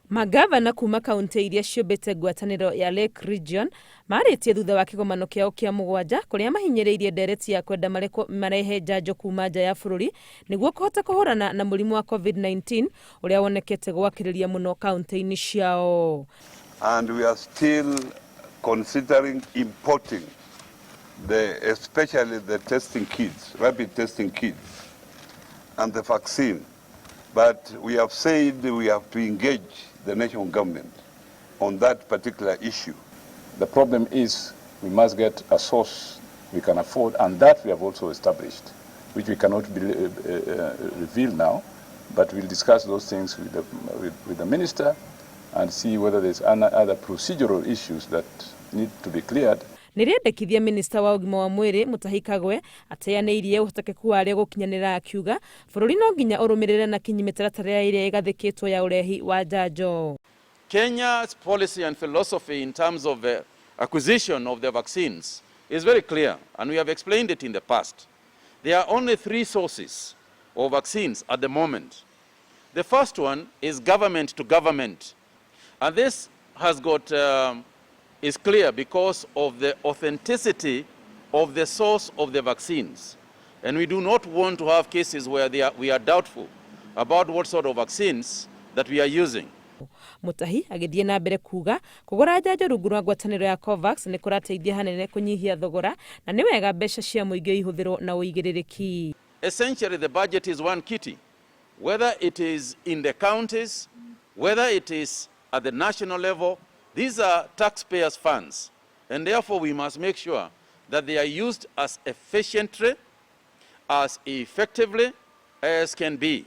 Magavana kuma kaunti iria ciũmbĩte ngwatanĩro ya Lake Region marĩtie thutha wa kĩgomano kĩao kĩa mũgwanja kũrĩa mahinyĩrĩirie ndereti ya kwenda marehe njanjo kuma nja ya bũrũri nĩguo kũhota kũhũrana na mũrimũ wa COVID-19 ũrĩa wonekete gwakĩrĩria mũno kaunti-inĩ ciao. And we are still considering importing especially the testing kits, rapid testing kits and the vaccine. But we have said we have to engage the national government on that particular issue. The problem is we must get a source we can afford, and that we have also established, which we cannot reveal now, but we'll discuss those things with the minister and see whether there's other procedural issues that need to be cleared. Nĩrĩendekithia minista wa ũgima wa mwĩrĩ Mutahi Kagwe ateanĩirie ũhotekeku warĩo gũkinyanĩra akiuga bũrũri no nginya ũrũmĩrĩre na kinyi mĩtaratara ĩrĩa ĩgathĩkĩtwo ya ũrehi wa njanjo. Kenya's policy and philosophy in terms of acquisition of the vaccines is very clear, and we have explained it in the past. There are only 3 sources of vaccines at the moment. The first one is government to government, and this has got is clear because of the authenticity of the source of the vaccines. And we do not want to have cases where we are doubtful about what sort of vaccines that we are using. Mutahi agĩthiĩ na mbere kuga kũgũra njanjo rungu rwa ngwatanĩro ya COVAX nĩ kũrateithia hanene kũnyihia thogora na nĩ wega mbeca cia mũingĩ ihũthĩrwo na ũigĩrĩrĩki. Essentially the budget is one kitty, whether it is in the counties, whether it is at the national level. These are taxpayers' funds, and therefore we must make sure that they are used as efficiently, as effectively as can be.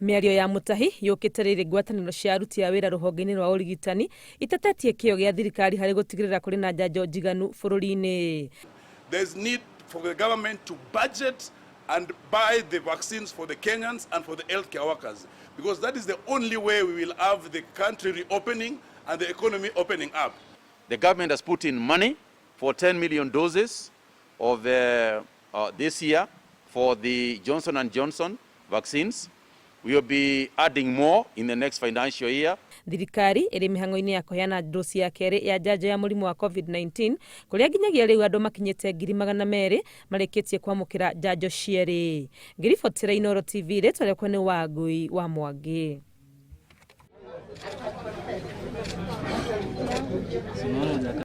Mĩario ya Mutahi yũkĩte rĩrĩ ngwatanĩro cia aruti a wĩra rũhonge-inĩ rwa ũrigitani itatetie kĩyo gĩa thirikari harĩ gũtigĩrĩra kũrĩ na njanjo njiganu bũrũri-inĩ. There's need for the government to budget and buy the vaccines for the Kenyans and for the healthcare workers, because that is the only way we will have the country reopening and the economy opening up. The government has put in money for 10 million doses of this year for the Johnson & Johnson vaccines. We will be adding more in the next financial year. Thirikari ĩrĩ mĩhang'o-inĩ ya kũheana dosi ya kerĩ ya njanjo ya mũrimũ wa COVID-19 kũrĩa nginyagia rĩu andũ makinyĩte 200,000 marĩkĩtie kwamũkĩra njanjo cierĩ. Ngĩribotera Inooro TV rĩtwa rĩakwa nĩ Wangui wa Mwangi.